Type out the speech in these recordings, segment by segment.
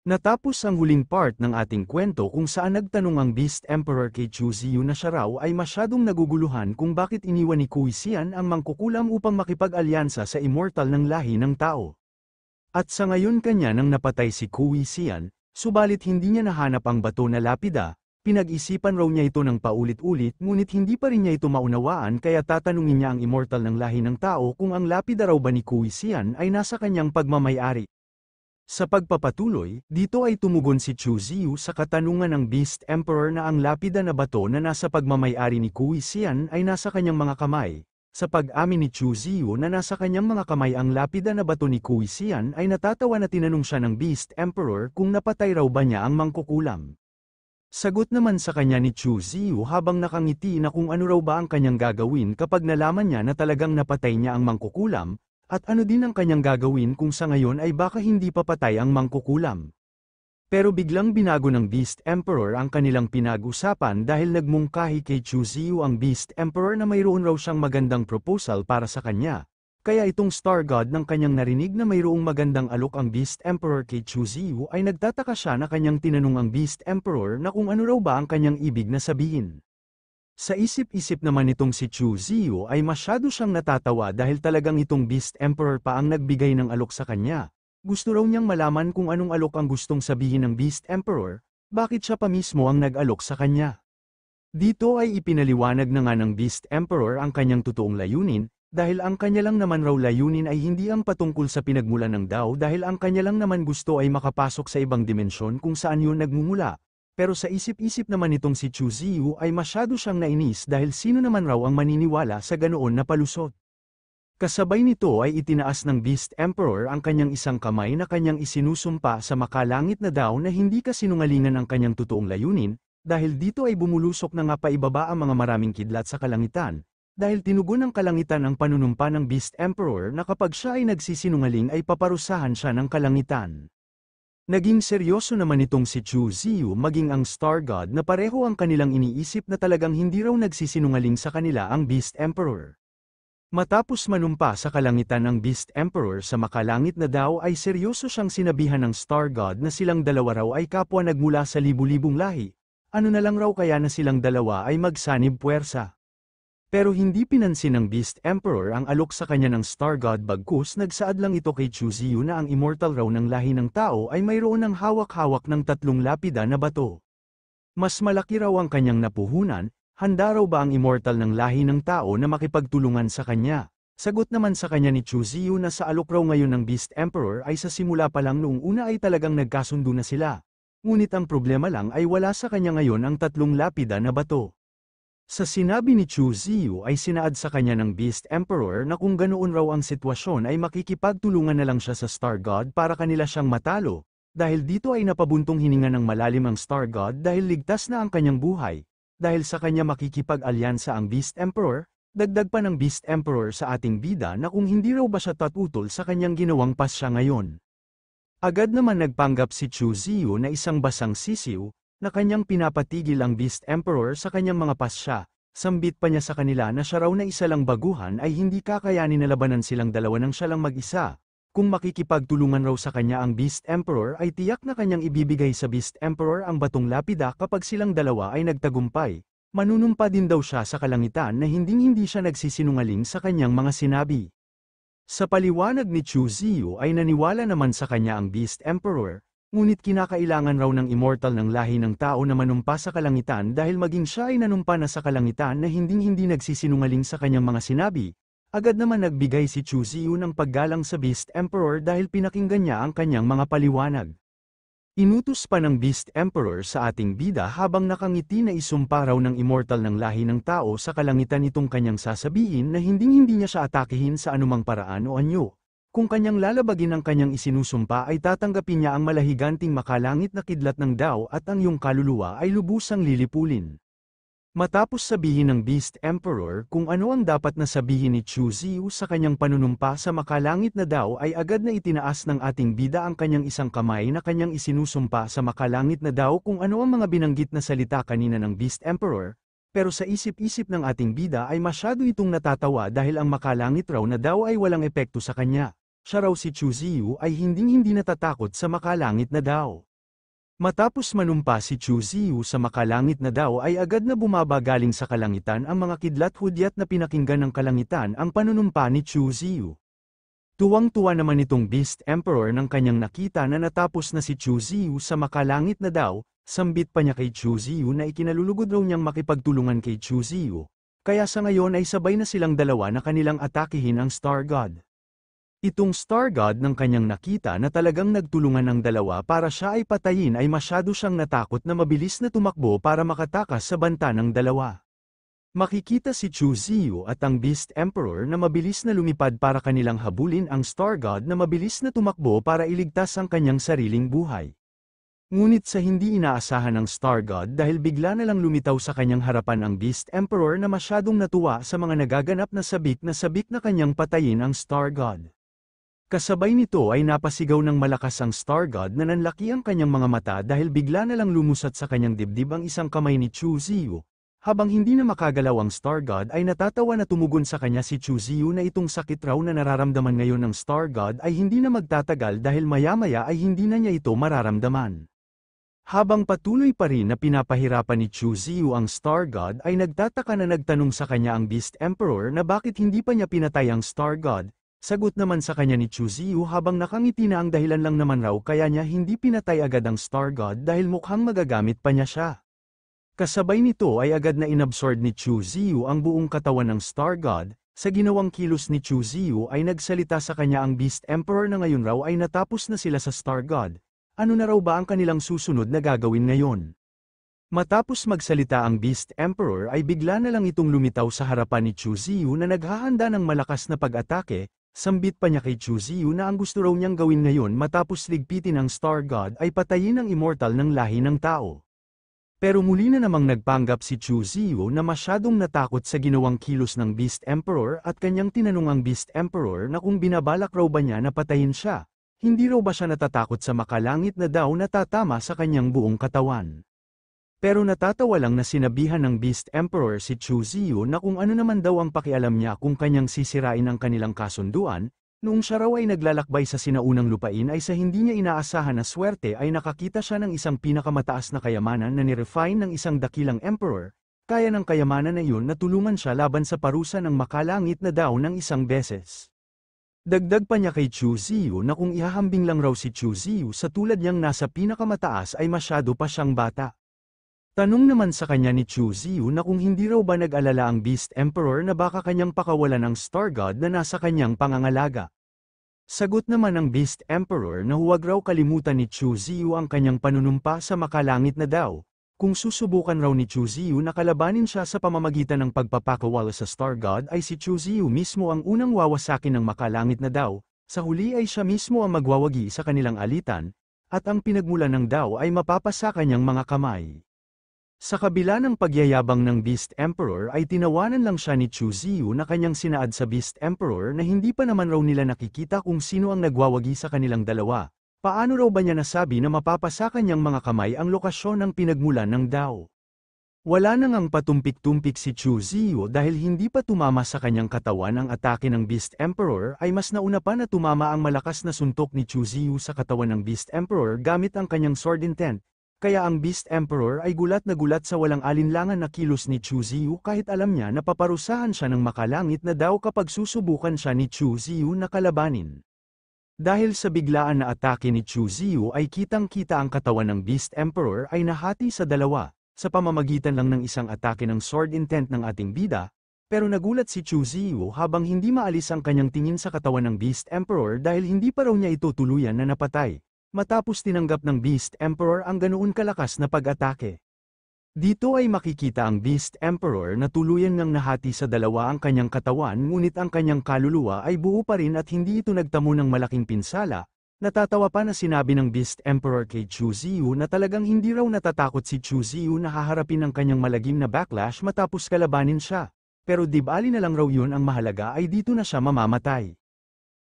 Natapos ang huling part ng ating kwento kung saan nagtanong ang Beast Emperor kay Chu Ziyu na siya raw ay masyadong naguguluhan kung bakit iniwan ni Kui Xian ang mangkukulam upang makipag-alyansa sa immortal ng lahi ng tao. At sa ngayon kanya nang napatay si Kui Xian, subalit hindi niya nahanap ang bato na lapida, pinag-isipan raw niya ito ng paulit-ulit ngunit hindi pa rin niya ito maunawaan kaya tatanungin niya ang immortal ng lahi ng tao kung ang lapida raw ba ni Kui Xian ay nasa kanyang pagmamay-ari. Sa pagpapatuloy, dito ay tumugon si Chu Ziyu sa katanungan ng Beast Emperor na ang lapida na bato na nasa pagmamay-ari ni Kui Xian ay nasa kanyang mga kamay. Sa pag-amin ni Chu Ziyu na nasa kanyang mga kamay ang lapida na bato ni Kui Xian ay natatawa na tinanong siya ng Beast Emperor kung napatay raw ba niya ang mangkukulam. Sagot naman sa kanya ni Chu Ziyu habang nakangiti na kung ano raw ba ang kanyang gagawin kapag nalaman niya na talagang napatay niya ang mangkukulam, at ano din ang kanyang gagawin kung sa ngayon ay baka hindi pa patay ang mangkukulam. Pero biglang binago ng Beast Emperor ang kanilang pinag-usapan dahil nagmungkahi kay Chu Ziyu ang Beast Emperor na mayroon raw siyang magandang proposal para sa kanya. Kaya itong Star God ng kanyang narinig na mayroong magandang alok ang Beast Emperor kay Chu Ziyu ay nagtataka siya na kanyang tinanong ang Beast Emperor na kung ano raw ba ang kanyang ibig na sabihin. Sa isip-isip naman itong si Chu Ziyu ay masyado siyang natatawa dahil talagang itong Beast Emperor pa ang nagbigay ng alok sa kanya. Gusto raw niyang malaman kung anong alok ang gustong sabihin ng Beast Emperor, bakit siya pa mismo ang nag-alok sa kanya. Dito ay ipinaliwanag na nga ng Beast Emperor ang kanyang totoong layunin, dahil ang kanya lang naman raw layunin ay hindi ang patungkol sa pinagmulan ng Dao dahil ang kanya lang naman gusto ay makapasok sa ibang dimensyon kung saan yun nagmumula. Pero sa isip-isip naman itong si Chu Ziyu ay masyado siyang nainis dahil sino naman raw ang maniniwala sa ganoon na palusot. Kasabay nito ay itinaas ng Beast Emperor ang kanyang isang kamay na kanyang isinusumpa sa makalangit na Dao na hindi kasinungalingan ang kanyang totoong layunin, dahil dito ay bumulusok na nga paibaba ang mga maraming kidlat sa kalangitan, dahil tinugon ng kalangitan ang panunumpa ng Beast Emperor na kapag siya ay nagsisinungaling ay paparusahan siya ng kalangitan. Naging seryoso naman itong si Chu Ziyu maging ang Star God na pareho ang kanilang iniisip na talagang hindi raw nagsisinungaling sa kanila ang Beast Emperor. Matapos manumpa sa kalangitan ng Beast Emperor sa makalangit na Dao ay seryoso siyang sinabihan ng Star God na silang dalawa raw ay kapwa nagmula sa libu-libong lahi, ano na lang raw kaya na silang dalawa ay magsanib puwersa. Pero hindi pinansin ng Beast Emperor ang alok sa kanya ng Star God bagkus nagsaad lang ito kay Chu Ziyu na ang immortal raw ng lahi ng tao ay mayroon ng hawak-hawak ng 3 lapida na bato. Mas malaki raw ang kanyang napuhunan, handa raw ba ang immortal ng lahi ng tao na makipagtulungan sa kanya? Sagot naman sa kanya ni Chu Ziyu na sa alok raw ngayon ng Beast Emperor ay sa simula pa lang noong una ay talagang nagkasundo na sila. Ngunit ang problema lang ay wala sa kanya ngayon ang 3 lapida na bato. Sa sinabi ni Chu Ziyu ay sinaad sa kanya ng Beast Emperor na kung ganoon raw ang sitwasyon ay makikipagtulungan na lang siya sa Star God para kanila siyang matalo, dahil dito ay napabuntong hininga ng malalim ang Star God dahil ligtas na ang kanyang buhay, dahil sa kanya makikipag-alyansa ang Beast Emperor, dagdag pa ng Beast Emperor sa ating bida na kung hindi raw ba siya tatutol sa kanyang ginawang pasya ngayon. Agad naman nagpanggap si Chu Ziyu na isang basang sisiw, na kanyang pinapatigil ang Beast Emperor sa kanyang mga pasya, sambit pa niya sa kanila na siya raw na isa lang baguhan ay hindi kakayanin na labanan silang dalawa ng siya lang mag-isa. Kung makikipagtulungan raw sa kanya ang Beast Emperor ay tiyak na kanyang ibibigay sa Beast Emperor ang batong lapida kapag silang dalawa ay nagtagumpay. Manunumpa din daw siya sa kalangitan na hinding-hindi siya nagsisinungaling sa kanyang mga sinabi. Sa paliwanag ni Chu Ziyu ay naniwala naman sa kanya ang Beast Emperor, ngunit kinakailangan raw ng immortal ng lahi ng tao na manumpa sa kalangitan dahil maging siya ay nanumpa na sa kalangitan na hinding-hindi nagsisinungaling sa kanyang mga sinabi. Agad naman nagbigay si Chu Ziyu ng paggalang sa Beast Emperor dahil pinakinggan niya ang kanyang mga paliwanag. Inutos pa ng Beast Emperor sa ating bida habang nakangiti na isumpa raw ng immortal ng lahi ng tao sa kalangitan itong kanyang sasabihin na hinding-hindi niya siya atakihin sa anumang paraan o anyo. Kung kanyang lalabagin ang kanyang isinusumpa ay tatanggapin niya ang malahiganting makalangit na kidlat ng Dao at ang iyong kaluluwa ay lubusang lilipulin. Matapos sabihin ng Beast Emperor kung ano ang dapat na sabihin ni Chu Ziyu sa kanyang panunumpa sa makalangit na Dao ay agad na itinaas ng ating bida ang kanyang isang kamay na kanyang isinusumpa sa makalangit na Dao kung ano ang mga binanggit na salita kanina ng Beast Emperor, pero sa isip-isip ng ating bida ay masyado itong natatawa dahil ang makalangit raw na Dao ay walang epekto sa kanya. Siya raw si Chu Ziyu ay hinding-hindi natatakot sa makalangit na Dao. Matapos manumpa si Chu Ziyu sa makalangit na daw ay agad na bumaba galing sa kalangitan ang mga kidlat-hudyat na pinakinggan ng kalangitan ang panunumpa ni Chu Ziyu. Tuwang-tuwa naman itong Beast Emperor nang kanyang nakita na natapos na si Chu Ziyu sa makalangit na daw, sambit pa niya kay Chu Ziyu na ikinalulugod raw niyang makipagtulungan kay Chu Ziyu, kaya sa ngayon ay sabay na silang dalawa na kanilang atakihin ang Star God. Itong Star God ng kanyang nakita na talagang nagtulungan ang dalawa para siya ay patayin ay masyado siyang natakot na mabilis na tumakbo para makatakas sa banta ng dalawa. Makikita si Chu Ziyu at ang Beast Emperor na mabilis na lumipad para kanilang habulin ang Star God na mabilis na tumakbo para iligtas ang kanyang sariling buhay. Ngunit sa hindi inaasahan ng Star God dahil bigla na lang lumitaw sa kanyang harapan ang Beast Emperor na masyadong natuwa sa mga nagaganap na sabik na kanyang patayin ang Star God. Kasabay nito ay napasigaw ng malakas ang Star God na nanlaki ang kanyang mga mata dahil bigla na lang lumusat sa kanyang dibdib ang isang kamay ni Chu Ziyu. Habang hindi na makagalaw ang Star God ay natatawa na tumugon sa kanya si Chu Ziyu na itong sakit raw na nararamdaman ngayon ng Star God ay hindi na magtatagal dahil maya-maya ay hindi na niya ito mararamdaman. Habang patuloy pa rin na pinapahirapan ni Chu Ziyu ang Star God ay nagtataka na nagtanong sa kanya ang Beast Emperor na bakit hindi pa niya pinatay ang Star God. Sagot naman sa kanya ni Chu Ziyu habang nakangiti na ang dahilan lang naman raw kaya niya hindi pinatay agad ang Star God dahil mukhang magagamit pa niya siya. Kasabay nito ay agad na inabsorb ni Chu Ziyu ang buong katawan ng Star God. Sa ginawang kilos ni Chu Ziyu ay nagsalita sa kanya ang Beast Emperor na ngayon raw ay natapos na sila sa Star God. Ano na raw ba ang kanilang susunod na gagawin ngayon? Matapos magsalita ang Beast Emperor ay bigla na lang itong lumitaw sa harapan ni Chu Ziyu na naghahanda ng malakas na pag-atake. Sambit pa niya kay Chu Ziyu na ang gusto raw niyang gawin ngayon matapos ligpitin ang Star God ay patayin ang immortal ng lahi ng tao. Pero muli na namang nagpanggap si Chu Ziyu na masyadong natakot sa ginawang kilos ng Beast Emperor at kanyang tinanong ang Beast Emperor na kung binabalak raw ba niya na patayin siya, hindi raw ba siya natatakot sa makalangit na daw na tatama sa kanyang buong katawan. Pero natatawa lang na sinabihan ng Beast Emperor si Chu Ziyu na kung ano naman daw ang pakialam niya kung kanyang sisirain ang kanilang kasunduan, noong siya raw ay naglalakbay sa sinaunang lupain ay sa hindi niya inaasahan na swerte ay nakakita siya ng isang pinakamataas na kayamanan na nirefine ng isang dakilang emperor, kaya ng kayamanan na iyon na tulungan siya laban sa parusa ng makalangit na daw ng isang beses. Dagdag pa niya kay Chu Ziyu na kung ihahambing lang raw si Chu Ziyu sa tulad niyang nasa pinakamataas ay masyado pa siyang bata. Tanong naman sa kanya ni Chu Ziyu na kung hindi raw ba nag-alala ang Beast Emperor na baka kanyang pakawalan ng Star God na nasa kanyang pangangalaga. Sagot naman ng Beast Emperor na huwag raw kalimutan ni Chu Ziyu ang kanyang panunumpa sa makalangit na daw. Kung susubukan raw ni Chu Ziyu na kalabanin siya sa pamamagitan ng pagpapakawala sa Star God ay si Chu Ziyu mismo ang unang wawasakin ng makalangit na daw, sa huli ay siya mismo ang magwawagi sa kanilang alitan, at ang pinagmulan ng daw ay mapapasa kanyang mga kamay. Sa kabila ng pagyayabang ng Beast Emperor ay tinawanan lang siya ni Chu Ziyu na kanyang sinaad sa Beast Emperor na hindi pa naman raw nila nakikita kung sino ang nagwawagi sa kanilang dalawa. Paano raw ba niya nasabi na mapapasa kanyang mga kamay ang lokasyon ng pinagmulan ng Dao? Wala na ngang patumpik-tumpik si Chu Ziyu dahil hindi pa tumama sa kanyang katawan ang atake ng Beast Emperor ay mas nauna pa na tumama ang malakas na suntok ni Chu Ziyu sa katawan ng Beast Emperor gamit ang kanyang sword intent. Kaya ang Beast Emperor ay gulat na gulat sa walang alinlangan na kilos ni Chu Ziyu kahit alam niya na paparusahan siya ng makalangit na daw kapag susubukan siya ni Chu Ziyu na kalabanin. Dahil sa biglaan na atake ni Chu Ziyu ay kitang-kita ang katawan ng Beast Emperor ay nahati sa dalawa, sa pamamagitan lang ng isang atake ng sword intent ng ating bida, pero nagulat si Chu Ziyu habang hindi maalis ang kanyang tingin sa katawan ng Beast Emperor dahil hindi pa raw niya ito tuluyan na napatay. Matapos tinanggap ng Beast Emperor ang ganoon kalakas na pag-atake. Dito ay makikita ang Beast Emperor na tuluyan ngang nahati sa dalawa ang kanyang katawan ngunit ang kanyang kaluluwa ay buo pa rin at hindi ito nagtamo ng malaking pinsala. Natatawa pa na sinabi ng Beast Emperor kay Chu Ziyu na talagang hindi raw natatakot si Chu Ziyu na haharapin ang kanyang malagim na backlash matapos kalabanin siya. Pero dibali na lang raw yun ang mahalaga ay dito na siya mamamatay.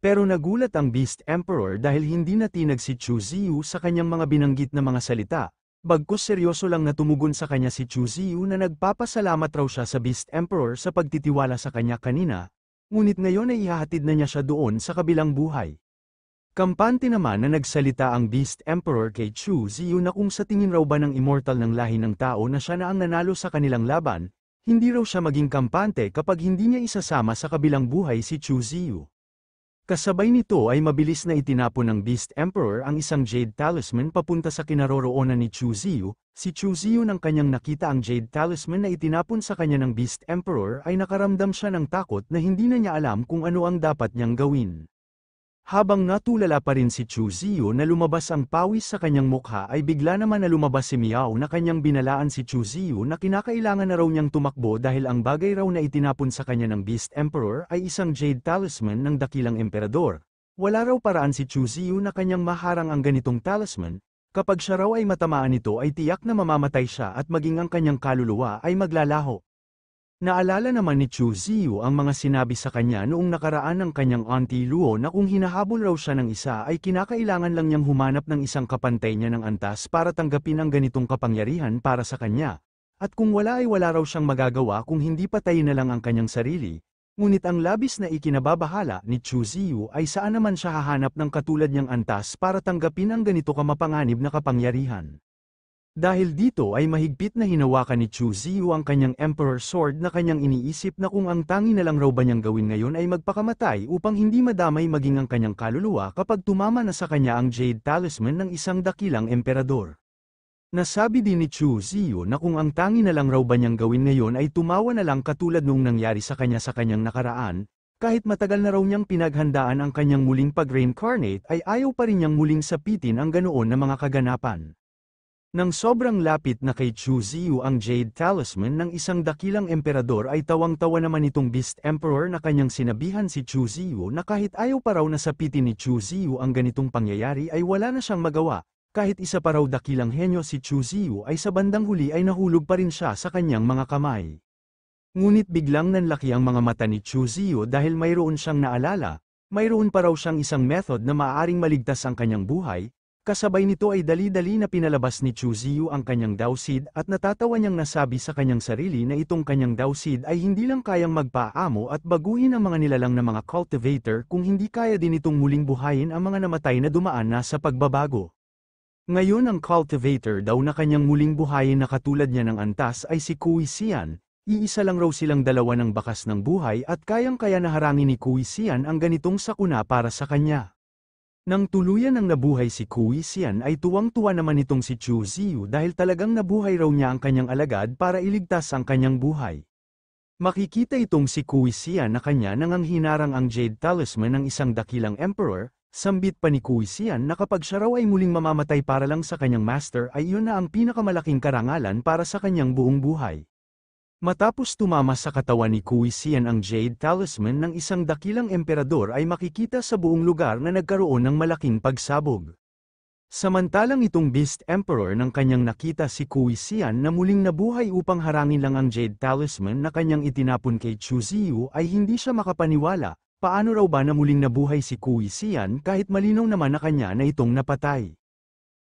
Pero nagulat ang Beast Emperor dahil hindi natinag si Chu Ziyu sa kanyang mga binanggit na mga salita, bagkus seryoso lang na tumugon sa kanya si Chu Ziyu na nagpapasalamat raw siya sa Beast Emperor sa pagtitiwala sa kanya kanina, ngunit ngayon ay ihahatid na niya siya doon sa kabilang buhay. Kampante naman na nagsalita ang Beast Emperor kay Chu Ziyu na kung sa tingin raw ba ng immortal ng lahi ng tao na siya na ang nanalo sa kanilang laban, hindi raw siya maging kampante kapag hindi niya isasama sa kabilang buhay si Chu Ziyu. Kasabay nito ay mabilis na itinapon ng Beast Emperor ang isang Jade Talisman papunta sa kinaroroonan ni Chu Ziyu. Si Chu Ziyu nang kanyang nakita ang Jade Talisman na itinapon sa kanya ng Beast Emperor ay nakaramdam siya ng takot na hindi na niya alam kung ano ang dapat niyang gawin. Habang natulala pa rin si Chu Ziyu na lumabas ang pawis sa kanyang mukha ay bigla naman na lumabas si Miao na kanyang binalaan si Chu Ziyu na kinakailangan na raw niyang tumakbo dahil ang bagay raw na itinapon sa kanya ng Beast Emperor ay isang Jade Talisman ng dakilang emperador. Wala raw paraan si Chu Ziyu na kanyang maharang ang ganitong talisman, kapag siya raw ay matamaan nito ay tiyak na mamamatay siya at maging ang kanyang kaluluwa ay maglalaho. Naalala naman ni Chu Ziyu ang mga sinabi sa kanya noong nakaraan ng kanyang auntie Luo na kung hinahabol raw siya ng isa ay kinakailangan lang niyang humanap ng isang kapantay niya ng antas para tanggapin ang ganitong kapangyarihan para sa kanya. At kung wala ay wala raw siyang magagawa kung hindi patayin na lang ang kanyang sarili. Ngunit ang labis na ikinababahala ni Chu Ziyu ay saan naman siya hahanap ng katulad niyang antas para tanggapin ang ganito kamapanganib na kapangyarihan. Dahil dito ay mahigpit na hinawakan ni Chu Ziyu ang kanyang Emperor Sword na kanyang iniisip na kung ang tangi na lang raw ba niyang gawin ngayon ay magpakamatay upang hindi madamay maging ang kanyang kaluluwa kapag tumama na sa kanya ang Jade Talisman ng isang dakilang emperador. Nasabi din ni Chu Ziyu na kung ang tangi na lang raw ba niyang gawin ngayon ay tumawa na lang katulad nung nangyari sa kanyang nakaraan, kahit matagal na raw niyang pinaghandaan ang kanyang muling pag-reincarnate ay ayaw pa rin niyang muling sapitin ang ganoon na mga kaganapan. Nang sobrang lapit na kay Chu Ziyu ang Jade Talisman ng isang dakilang emperador ay tawang-tawa naman itong Beast Emperor na kanyang sinabihan si Chu Ziyu na kahit ayaw pa raw na sapitin ni Chu Ziyu ang ganitong pangyayari ay wala na siyang magawa, kahit isa pa raw dakilang henyo si Chu Ziyu ay sa bandang huli ay nahulog pa rin siya sa kanyang mga kamay. Ngunit biglang nanlaki ang mga mata ni Chu Ziyu dahil mayroon siyang naalala, mayroon pa raw siyang isang method na maaaring maligtas ang kanyang buhay. Kasabay nito ay dali-dali na pinalabas ni Chu Ziyu ang kanyang Dao Seed at natatawa niyang nasabi sa kanyang sarili na itong kanyang Dao Seed ay hindi lang kayang magpaamo at baguhin ang mga nilalang na mga cultivator kung hindi kaya din itong muling buhayin ang mga namatay na dumaan na sa pagbabago. Ngayon ang cultivator daw na kanyang muling buhayin na katulad niya ng antas ay si Kui Xian, iisa lang raw silang dalawa ng bakas ng buhay at kayang-kaya na harangin ni Kui Xian ang ganitong sakuna para sa kanya. Nang tuluyan ng nabuhay si Kui Xian ay tuwang-tuwa naman itong si Chu Ziyu dahil talagang nabuhay raw niya ang kanyang alagad para iligtas ang kanyang buhay. Makikita itong si Kui Xian na kanya nang hinarang ang Jade Talisman ng isang dakilang emperor, sambit pa ni Kui Xian na kapag siya raw ay muling mamamatay para lang sa kanyang master ay iyon na ang pinakamalaking karangalan para sa kanyang buong buhay. Matapos tumama sa katawan ni Kui Xian ang Jade Talisman ng isang dakilang emperador ay makikita sa buong lugar na nagkaroon ng malaking pagsabog. Samantalang itong Beast Emperor nang kanyang nakita si Kui Xian na muling nabuhay upang harangin lang ang Jade Talisman na kanyang itinapon kay Chu Ziyu ay hindi siya makapaniwala, paano raw ba na muling nabuhay si Kui Xian kahit malinaw naman na kanya na itong napatay.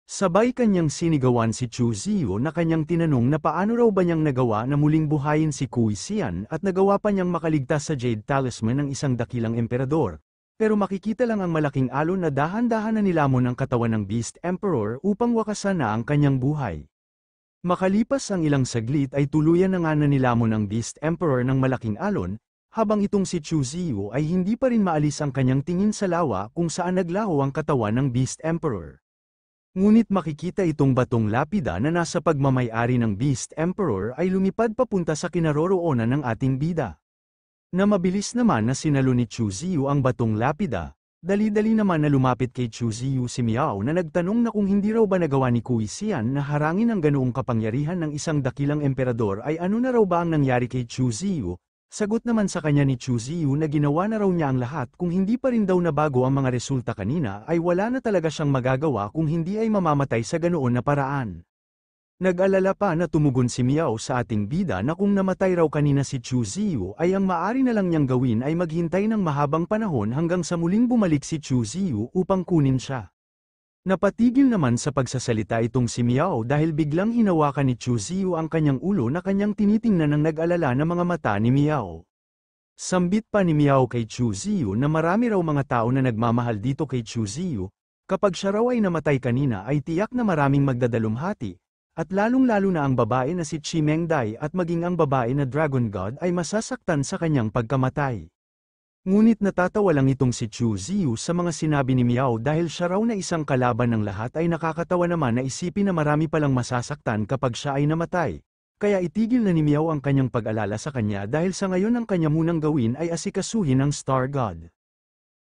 Sabay kanyang sinigawan si Chu Ziyu na kanyang tinanong na paano raw ba niyang nagawa na muling buhayin si Kui Xian at nagawa pa niyang makaligtas sa Jade Talisman ng isang dakilang emperador. Pero makikita lang ang malaking alon na dahan-dahan na nilamon ang katawan ng Beast Emperor upang wakasan na ang kanyang buhay. Makalipas ang ilang saglit ay tuluyan na nga na nilamon ang Beast Emperor ng malaking alon, habang itong si Chu Ziyu ay hindi pa rin maalis ang kanyang tingin sa lawa kung saan naglaho ang katawan ng Beast Emperor. Ngunit makikita itong batong lapida na nasa pagmamay-ari ng Beast Emperor ay lumipad papunta sa kinaroroonan ng ating bida. Na mabilis naman na sinalo ni Chu Ziyu ang batong lapida, dali-dali naman na lumapit kay Chu Ziyu si Miao na nagtanong na kung hindi raw ba nagawa ni Kui Xian na harangin ang ganoong kapangyarihan ng isang dakilang emperador ay ano na raw ba ang nangyari kay Chu Ziyu. Sagot naman sa kanya ni Chu Ziyu na ginawa na raw niya ang lahat kung hindi pa rin daw nabago ang mga resulta kanina ay wala na talaga siyang magagawa kung hindi ay mamamatay sa ganoon na paraan. Nag-alala pa na tumugon si Miao sa ating bida na kung namatay raw kanina si Chu Ziyu ay ang maaari na lang niyang gawin ay maghintay ng mahabang panahon hanggang sa muling bumalik si Chu Ziyu upang kunin siya. Napatigil naman sa pagsasalita itong si Miao dahil biglang hinawakan ni Chu Ziyu ang kanyang ulo na kanyang tinitingnan ng nag-alala na mga mata ni Miao. Sambit pa ni Miao kay Chu Ziyu na marami raw mga tao na nagmamahal dito kay Chu Ziyu, kapag siya raw ay namatay kanina ay tiyak na maraming magdadalumhati, at lalong-lalo na ang babae na si Chi Mengdai at maging ang babae na Dragon God ay masasaktan sa kanyang pagkamatay. Ngunit natatawa lang itong si Chu Ziyu sa mga sinabi ni Miao dahil siya raw na isang kalaban ng lahat ay nakakatawa naman na isipin na marami palang masasaktan kapag siya ay namatay. Kaya itigil na ni Miao ang kanyang pag-alala sa kanya dahil sa ngayon ang kanya munang gawin ay asikasuhin ang Star God.